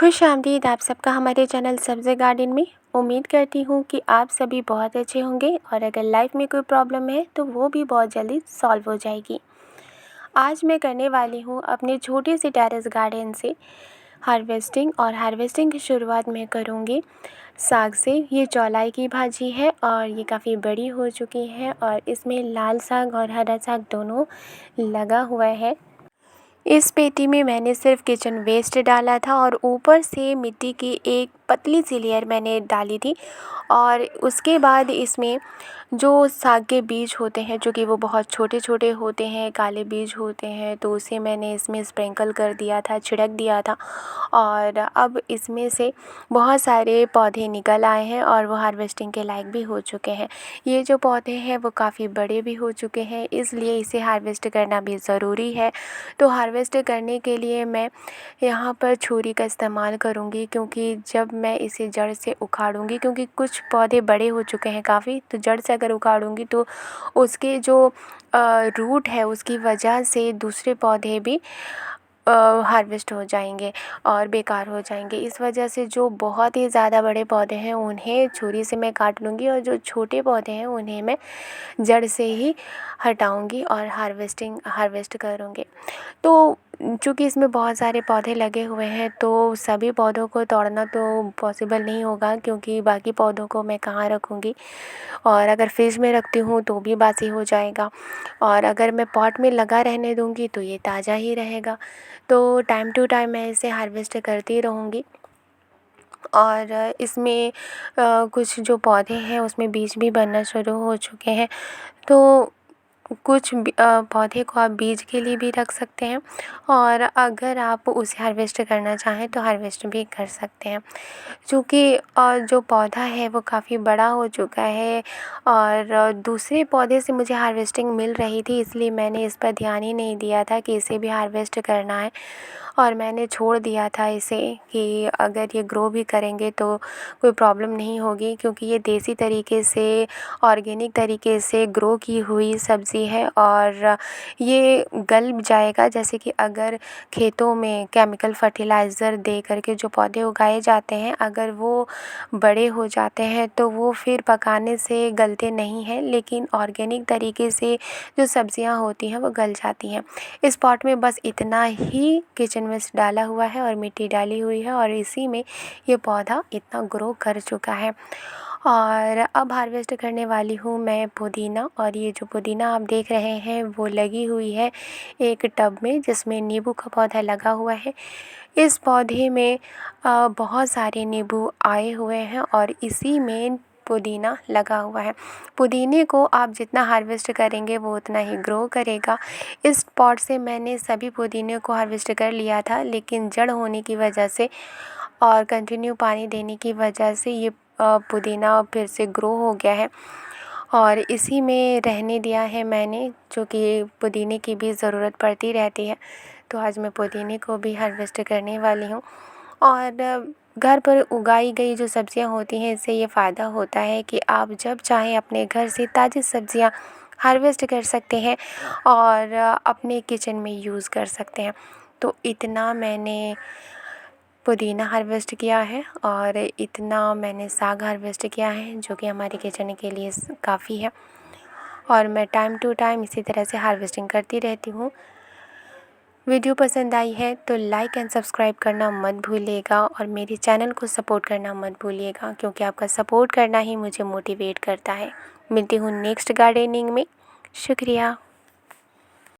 खुश आमदीद आप सबका हमारे चैनल सब्ज़ी गार्डन में। उम्मीद करती हूँ कि आप सभी बहुत अच्छे होंगे और अगर लाइफ में कोई प्रॉब्लम है तो वो भी बहुत जल्दी सॉल्व हो जाएगी। आज मैं करने वाली हूँ अपने छोटे से टेरेस गार्डन से हार्वेस्टिंग, और हार्वेस्टिंग की शुरुआत मैं करूँगी साग से। ये चौलाई की भाजी है और ये काफ़ी बड़ी हो चुकी है और इसमें लाल साग और हरा साग दोनों लगा हुआ है। इस पेटी में मैंने सिर्फ किचन वेस्ट डाला था और ऊपर से मिट्टी की एक पतली सी लेयर मैंने डाली थी। और उसके बाद इसमें जो साग के बीज होते हैं, जो कि वो बहुत छोटे छोटे होते हैं, काले बीज होते हैं, तो उसे मैंने इसमें स्प्रिंकल कर दिया था, छिड़क दिया था। और अब इसमें से बहुत सारे पौधे निकल आए हैं और वो हार्वेस्टिंग के लायक भी हो चुके हैं। ये जो पौधे हैं वो काफ़ी बड़े भी हो चुके हैं, इसलिए इसे हार्वेस्ट करना भी ज़रूरी है। तो हार्वेस्ट करने के लिए मैं यहाँ पर छुरी का इस्तेमाल करूँगी, क्योंकि जब मैं इसे जड़ से उखाड़ूँगी, क्योंकि कुछ पौधे बड़े हो चुके हैं काफ़ी, तो जड़ से अगर उखाड़ूँगी तो उसके जो रूट है उसकी वजह से दूसरे पौधे भी हार्वेस्ट हो जाएंगे और बेकार हो जाएंगे। इस वजह से जो बहुत ही ज़्यादा बड़े पौधे हैं उन्हें छुरी से मैं काट लूँगी और जो छोटे पौधे हैं उन्हें मैं जड़ से ही हटाऊँगी और हार्वेस्ट करूँगी। तो चूँकि इसमें बहुत सारे पौधे लगे हुए हैं तो सभी पौधों को तोड़ना तो पॉसिबल नहीं होगा, क्योंकि बाकी पौधों को मैं कहाँ रखूँगी। और अगर फ्रिज में रखती हूँ तो भी बासी हो जाएगा, और अगर मैं पॉट में लगा रहने दूँगी तो ये ताज़ा ही रहेगा। तो टाइम टू टाइम मैं इसे हार्वेस्ट करती रहूँगी। और इसमें कुछ जो पौधे हैं उसमें बीज भी बनना शुरू हो चुके हैं, तो कुछ पौधे को आप बीज के लिए भी रख सकते हैं, और अगर आप उसे हार्वेस्ट करना चाहें तो हार्वेस्ट भी कर सकते हैं। चूँकि जो पौधा है वो काफ़ी बड़ा हो चुका है और दूसरे पौधे से मुझे हार्वेस्टिंग मिल रही थी, इसलिए मैंने इस पर ध्यान ही नहीं दिया था कि इसे भी हार्वेस्ट करना है, और मैंने छोड़ दिया था इसे कि अगर ये ग्रो भी करेंगे तो कोई प्रॉब्लम नहीं होगी, क्योंकि ये देसी तरीके से ऑर्गेनिक तरीके से ग्रो की हुई सब्ज़ी है और ये गल जाएगा। जैसे कि अगर खेतों में केमिकल फर्टिलाइज़र दे करके जो पौधे उगाए जाते हैं, अगर वो बड़े हो जाते हैं तो वो फिर पकाने से गलते नहीं हैं, लेकिन ऑर्गेनिक तरीके से जो सब्ज़ियां होती हैं वो गल जाती हैं। इस पॉट में बस इतना ही किचन वेस्ट डाला हुआ है और मिट्टी डाली हुई है और इसी में ये पौधा इतना ग्रो कर चुका है। और अब हार्वेस्ट करने वाली हूँ मैं पुदीना, और ये जो पुदीना आप देख रहे हैं वो लगी हुई है एक टब में जिसमें नींबू का पौधा लगा हुआ है। इस पौधे में बहुत सारे नींबू आए हुए हैं और इसी में पुदीना लगा हुआ है। पुदीने को आप जितना हार्वेस्ट करेंगे वो उतना ही ग्रो करेगा। इस पॉट से मैंने सभी पुदीने को हार्वेस्ट कर लिया था, लेकिन जड़ होने की वजह से और कंटिन्यू पानी देने की वजह से ये पुदीना फिर से ग्रो हो गया है और इसी में रहने दिया है मैंने, जो कि पुदीने की भी ज़रूरत पड़ती रहती है। तो आज मैं पुदीने को भी हार्वेस्ट करने वाली हूँ। और घर पर उगाई गई जो सब्ज़ियाँ होती हैं, इससे ये फ़ायदा होता है कि आप जब चाहें अपने घर से ताज़ी सब्ज़ियाँ हार्वेस्ट कर सकते हैं और अपने किचन में यूज़ कर सकते हैं। तो इतना मैंने पुदीना हार्वेस्ट किया है और इतना मैंने साग हार्वेस्ट किया है, जो कि हमारे किचन के लिए काफ़ी है। और मैं टाइम टू टाइम इसी तरह से हार्वेस्टिंग करती रहती हूँ। वीडियो पसंद आई है तो लाइक एंड सब्सक्राइब करना मत भूलिएगा और मेरे चैनल को सपोर्ट करना मत भूलिएगा, क्योंकि आपका सपोर्ट करना ही मुझे मोटिवेट करता है। मिलती हूँ नेक्स्ट गार्डनिंग में। शुक्रिया।